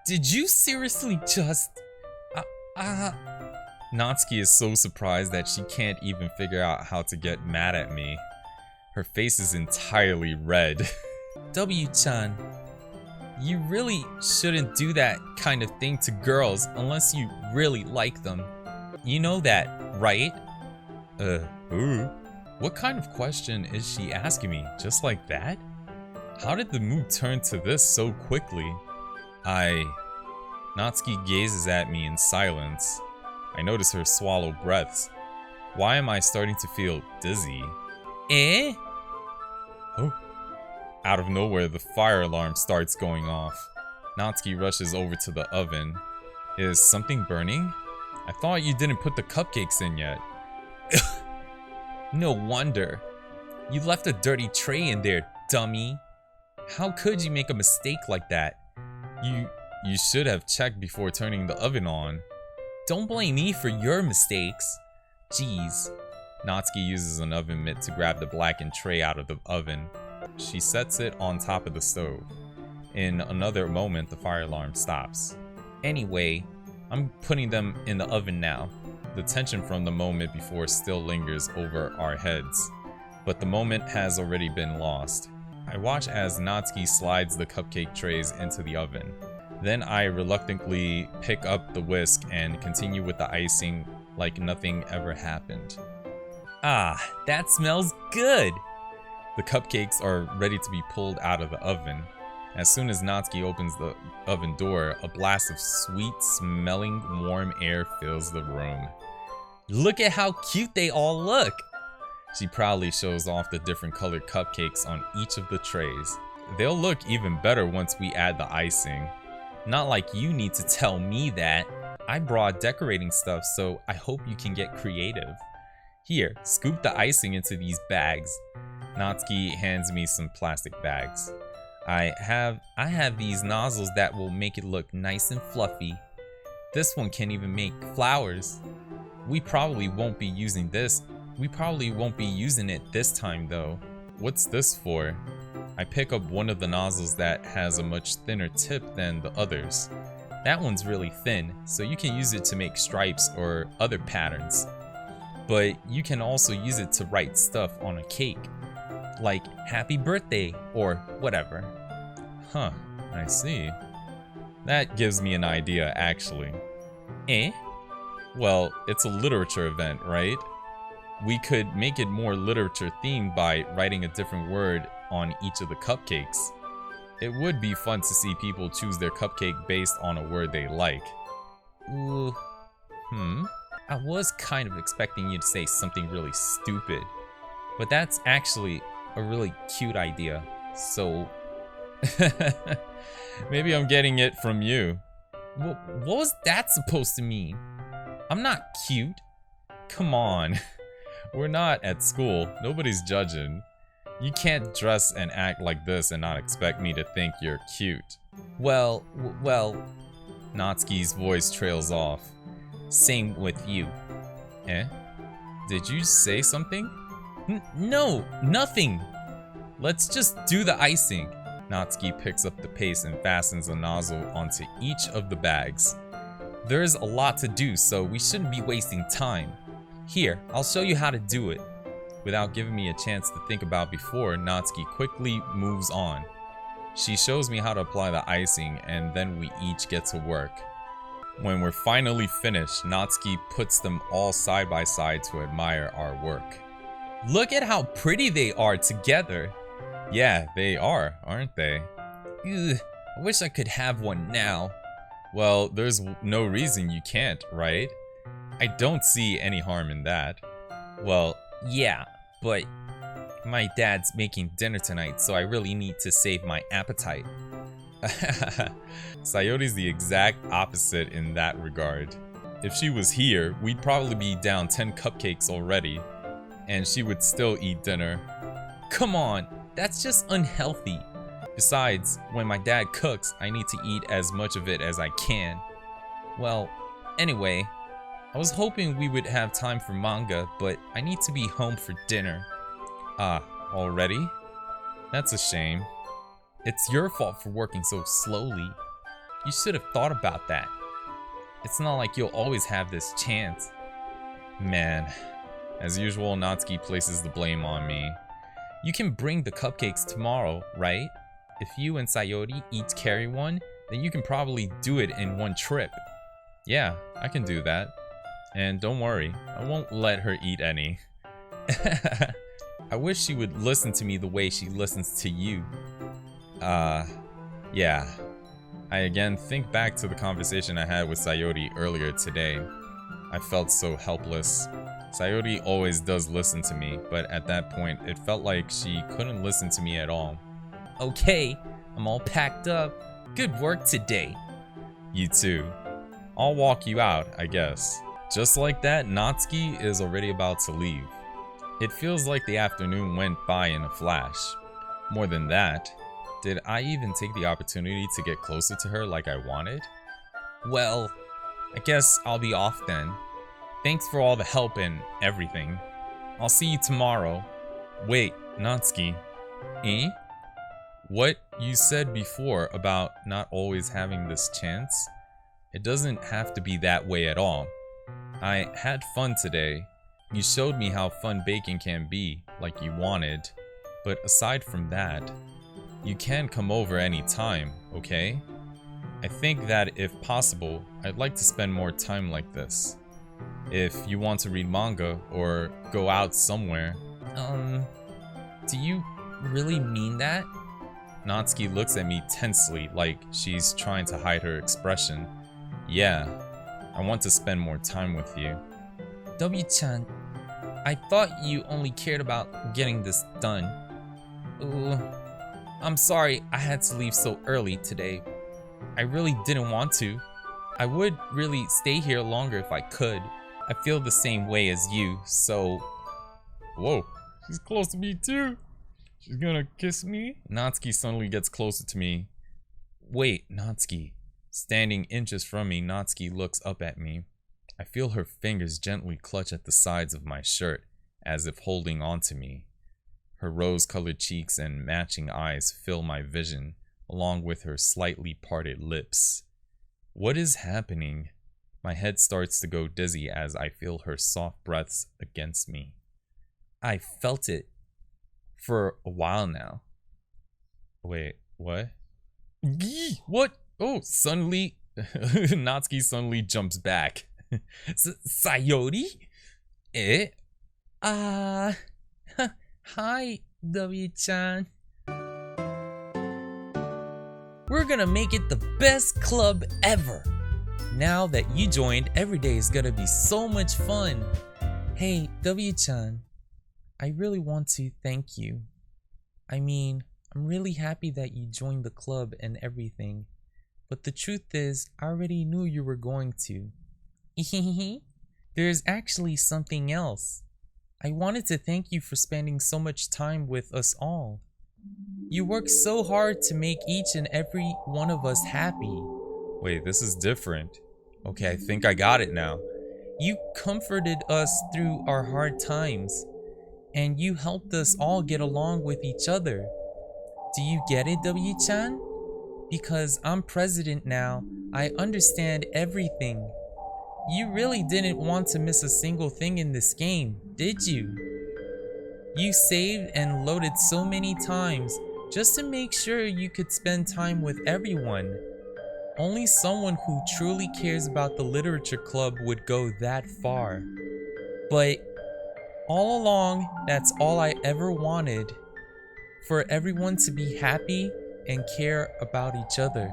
Did you seriously just... Natsuki is so surprised that she can't even figure out how to get mad at me. Her face is entirely red. W-chan, you really shouldn't do that kind of thing to girls unless you really like them. You know that, right? Ooh. What kind of question is she asking me? Just like that? How did the mood turn to this so quickly? Natsuki gazes at me in silence. I notice her swallow breaths. Why am I starting to feel dizzy? Eh? Oh. Out of nowhere, the fire alarm starts going off. Natsuki rushes over to the oven. Is something burning? I thought you didn't put the cupcakes in yet. No wonder. You left a dirty tray in there, dummy. How could you make a mistake like that? You should have checked before turning the oven on. Don't blame me for your mistakes. Jeez. Natsuki uses an oven mitt to grab the blackened tray out of the oven. She sets it on top of the stove. In another moment, the fire alarm stops. Anyway, I'm putting them in the oven now. The tension from the moment before still lingers over our heads, but the moment has already been lost. I watch as Natsuki slides the cupcake trays into the oven. Then I reluctantly pick up the whisk and continue with the icing like nothing ever happened. Ah, that smells good! The cupcakes are ready to be pulled out of the oven. As soon as Natsuki opens the oven door, a blast of sweet-smelling warm air fills the room. Look at how cute they all look! She proudly shows off the different colored cupcakes on each of the trays. They'll look even better once we add the icing. Not like you need to tell me that. I brought decorating stuff, so I hope you can get creative. Here, scoop the icing into these bags. Natsuki hands me some plastic bags. I have these nozzles that will make it look nice and fluffy. This one can even make flowers. We probably won't be using it this time though. What's this for? I pick up one of the nozzles that has a much thinner tip than the others. That one's really thin, so you can use it to make stripes or other patterns. But you can also use it to write stuff on a cake, like happy birthday or whatever. Huh, I see. That gives me an idea, actually. Eh? Well, it's a literature event, right? We could make it more literature themed by writing a different word on each of the cupcakes. It would be fun to see people choose their cupcake based on a word they like. Ooh, I was kind of expecting you to say something really stupid, but that's actually a really cute idea, so... Maybe I'm getting it from you. What was that supposed to mean? I'm not cute. Come on. We're not at school. Nobody's judging. You can't dress and act like this and not expect me to think you're cute. Well, Natsuki's voice trails off. Same with you. Eh? Did you say something? No, nothing. Let's just do the icing. Natsuki picks up the paste and fastens a nozzle onto each of the bags. There's a lot to do, so we shouldn't be wasting time. Here, I'll show you how to do it. Without giving me a chance to think about before, Natsuki quickly moves on. She shows me how to apply the icing, and then we each get to work. When we're finally finished, Natsuki puts them all side by side to admire our work. Look at how pretty they are together! Yeah, they are, aren't they? Ugh, I wish I could have one now. Well, there's no reason you can't, right? I don't see any harm in that. Well, yeah, but my dad's making dinner tonight, so I really need to save my appetite. Sayori's the exact opposite in that regard. If she was here, we'd probably be down 10 cupcakes already, and she would still eat dinner. Come on, that's just unhealthy. Besides, when my dad cooks, I need to eat as much of it as I can. Well, anyway, I was hoping we would have time for manga, but I need to be home for dinner. Ah, already? That's a shame. It's your fault for working so slowly. You should have thought about that. It's not like you'll always have this chance. Man, as usual, Natsuki places the blame on me. You can bring the cupcakes tomorrow, right? If you and Sayori each carry one, then you can probably do it in one trip. Yeah, I can do that. And don't worry, I won't let her eat any. I wish she would listen to me the way she listens to you. Yeah. I again think back to the conversation I had with Sayori earlier today. I felt so helpless. Sayori always does listen to me, but at that point, it felt like she couldn't listen to me at all. Okay, I'm all packed up. Good work today. You too. I'll walk you out, I guess. Just like that, Natsuki is already about to leave. It feels like the afternoon went by in a flash. More than that, did I even take the opportunity to get closer to her like I wanted? Well, I guess I'll be off then. Thanks for all the help and everything. I'll see you tomorrow. Wait, Natsuki. Eh? What you said before about not always having this chance? It doesn't have to be that way at all. I had fun today. You showed me how fun baking can be, like you wanted. But aside from that, you can come over any time, okay? I think that if possible, I'd like to spend more time like this. If you want to read manga or go out somewhere. Do you really mean that? Natsuki looks at me tensely, like she's trying to hide her expression. Yeah, I want to spend more time with you. W-chan, I thought you only cared about getting this done. I'm sorry I had to leave so early today. I really didn't want to. I would really stay here longer if I could. I feel the same way as you, so... Whoa, she's close to me too. She's gonna kiss me? Natsuki suddenly gets closer to me. Wait, Natsuki. Standing inches from me, Natsuki looks up at me. I feel her fingers gently clutch at the sides of my shirt, as if holding on to me. Her rose-colored cheeks and matching eyes fill my vision, along with her slightly parted lips. What is happening? My head starts to go dizzy as I feel her soft breaths against me. I felt it for a while now. Wait, what? Gee, what? Oh, suddenly, Natsuki suddenly jumps back. Sayori? Eh? Hi, W-chan. We're gonna make it the best club ever. Now that you joined, every day is gonna be so much fun. Hey, W-chan, I really want to thank you. I mean, I'm really happy that you joined the club and everything. But the truth is, I already knew you were going to. There's actually something else. I wanted to thank you for spending so much time with us all. You worked so hard to make each and every one of us happy. Wait, this is different. Okay, I think I got it now. You comforted us through our hard times, and you helped us all get along with each other. Do you get it, W-chan? Because I'm president now, I understand everything. You really didn't want to miss a single thing in this game, did you? You saved and loaded so many times just to make sure you could spend time with everyone. Only someone who truly cares about the literature club would go that far. But all along, that's all I ever wanted. For everyone to be happy and care about each other.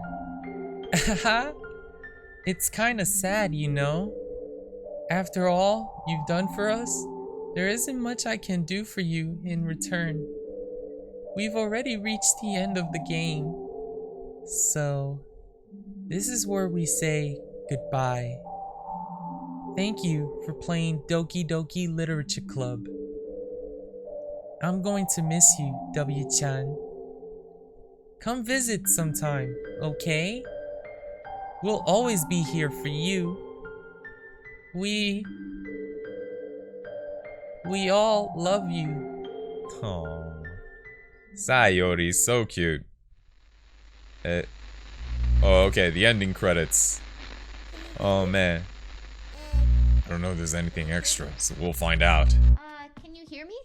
It's kinda sad, you know? After all you've done for us, there isn't much I can do for you in return. We've already reached the end of the game. So, this is where we say goodbye. Thank you for playing Doki Doki Literature Club. I'm going to miss you, W-chan. Come visit sometime, okay? We'll always be here for you. We all love you. Oh, Sayori, so cute. Oh, okay, the ending credits. Oh man, I don't know if there's anything extra, so we'll find out. Can you hear me?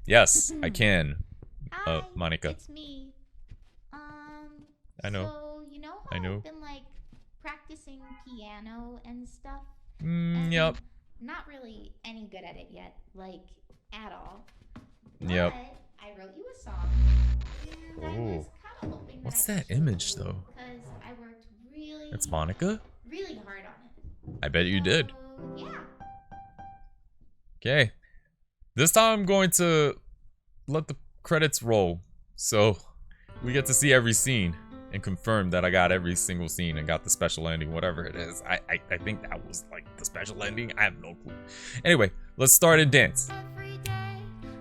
Yes, I can. Hi, Monica. it's me. I know. So, you know how I know. I've been, like, practicing piano and stuff? Yep. Not really any good at it yet, like, at all. Yep. But I wrote you a song, and I was kind of hoping that What's I that could show image, you though? Because I worked That's Monica? really hard on it. I bet you did. So, yeah. Okay. This time I'm going to let the credits roll. So we get to see every scene and confirm that I got every single scene and got the special ending, whatever it is. I think that was like the special ending. I have no clue. Anyway, let's start and dance. Every day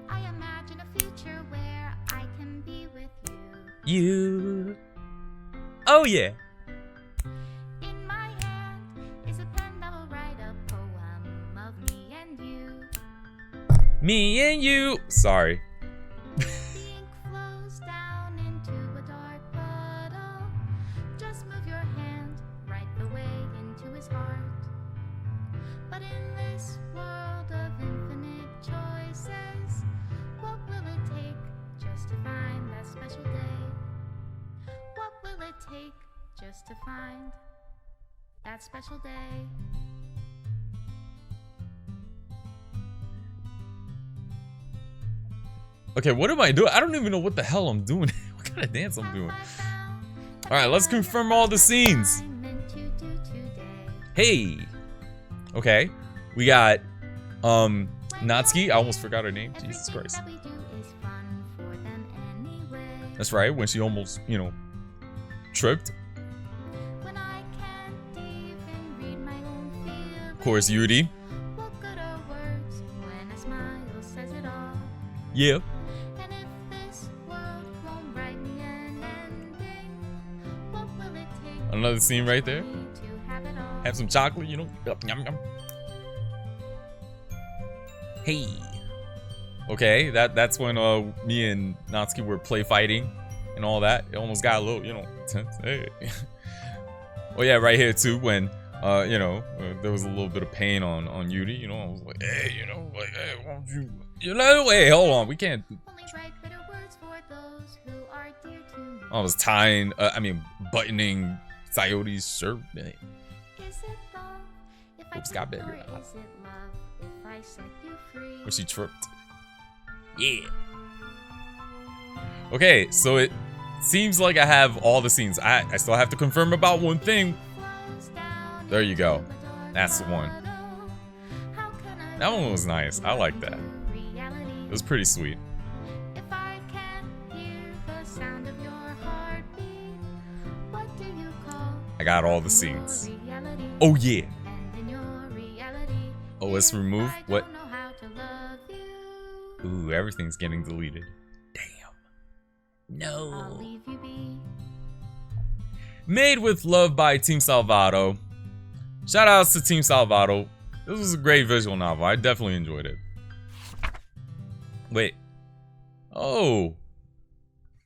I imagine a future where I can be with you. You. Oh yeah. In my hand is a pen that will write a poem of me and you. Me and you. Sorry. The ink flows down into a dark puddle. Just move your hand right the way into his heart. But in this world of infinite choices, what will it take just to find that special day? What will it take just to find that special day? Okay, what am I doing? I don't even know what the hell I'm doing. What kind of dance I'm doing? Alright, let's confirm all the scenes. Hey. Okay. We got Natsuki. I almost forgot her name. Jesus Christ. That's right, when she almost, you know, tripped. Of course, Yuri. Yeah. Another scene right there. Have some chocolate, you know. Yum, yum. Hey. Okay, that's when me and Natsuki were play fighting and all that. It almost got a little, you know, tense. Hey. Oh yeah, right here too, when you know, there was a little bit of pain on Yuri, you know, I was like, hey, you know, like, hey, won't you know, hey, hold on, we can't. Only write bitter words for those who are dear to me. I was tying, buttoning Sayori's shirt. Is it love if I Oops, got tripped, bigger. or is it love if I set you free? Where she tripped. Yeah. Okay, so it seems like I have all the scenes. I still have to confirm about one thing. There you go. That's the one. That one was nice. I like that. It was pretty sweet. If I can't hear the sound of your heartbeat, what do you call I got all the scenes. your reality? Oh yeah. And in your reality, Oh, let's remove I what? don't know how to love you. Ooh, everything's getting deleted. I'll No. leave you be. Made with love by Team Salvato. Shout outs to Team Salvato. This was a great visual novel. I definitely enjoyed it. Wait. Oh.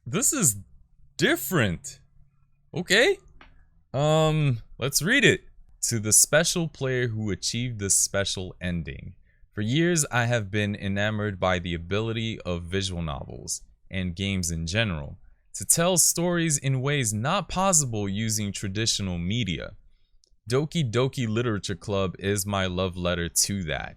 This is different. Okay. Let's read it. To the special player who achieved this special ending. For years, I have been enamored by the ability of visual novels and games in general to tell stories in ways not possible using traditional media. Doki Doki Literature Club is my love letter to that.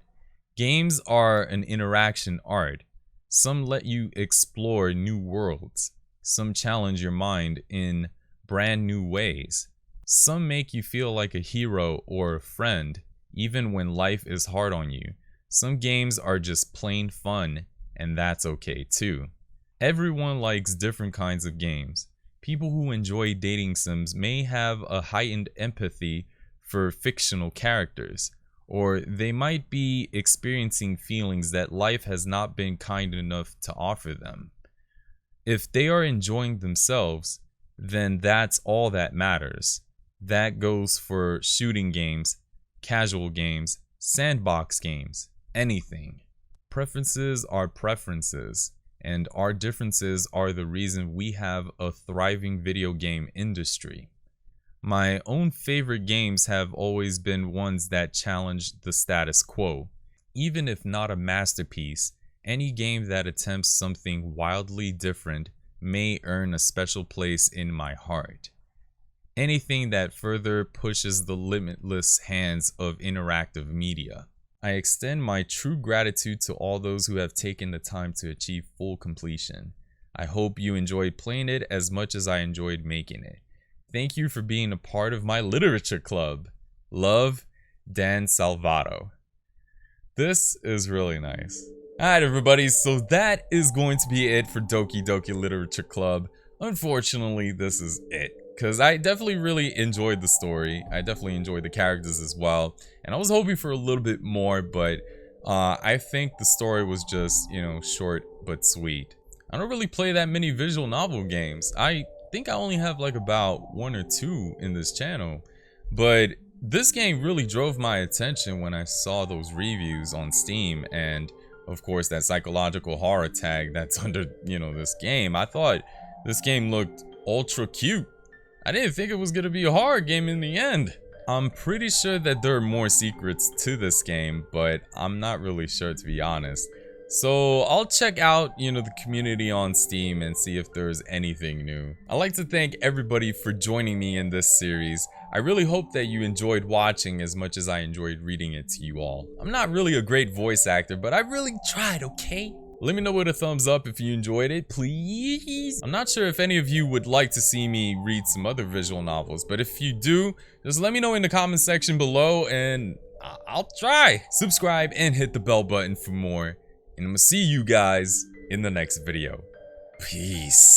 Games are an interaction art. Some let you explore new worlds. Some challenge your mind in brand new ways. Some make you feel like a hero or a friend, even when life is hard on you. Some games are just plain fun, and that's okay too. Everyone likes different kinds of games. People who enjoy dating sims may have a heightened empathy for fictional characters, or they might be experiencing feelings that life has not been kind enough to offer them. If they are enjoying themselves, then that's all that matters. That goes for shooting games, casual games, sandbox games, anything. Preferences are preferences, and our differences are the reason we have a thriving video game industry. My own favorite games have always been ones that challenge the status quo. Even if not a masterpiece, any game that attempts something wildly different may earn a special place in my heart. Anything that further pushes the limitless hands of interactive media. I extend my true gratitude to all those who have taken the time to achieve full completion. I hope you enjoyed playing it as much as I enjoyed making it. Thank you for being a part of my literature club. Love, Dan Salvato. This is really nice. Alright everybody, so that is going to be it for Doki Doki Literature Club. Unfortunately, this is it. Because I definitely really enjoyed the story. I definitely enjoyed the characters as well. And I was hoping for a little bit more, but I think the story was just, you know, short but sweet. I don't really play that many visual novel games. I think I only have like about 1 or 2 in this channel. But this game really drove my attention when I saw those reviews on Steam. And of course that psychological horror tag that's under, you know, this game. I thought this game looked ultra cute. I didn't think it was going to be a horror game in the end. I'm pretty sure that there are more secrets to this game, but I'm not really sure, to be honest. So I'll check out, you know, the community on Steam and see if there's anything new. I'd like to thank everybody for joining me in this series. I really hope that you enjoyed watching as much as I enjoyed reading it to you all. I'm not really a great voice actor, but I really tried, okay? Let me know with a thumbs up if you enjoyed it, please. I'm not sure if any of you would like to see me read some other visual novels, but if you do, just let me know in the comment section below and I'll try. Subscribe and hit the bell button for more. And I'm gonna see you guys in the next video. Peace.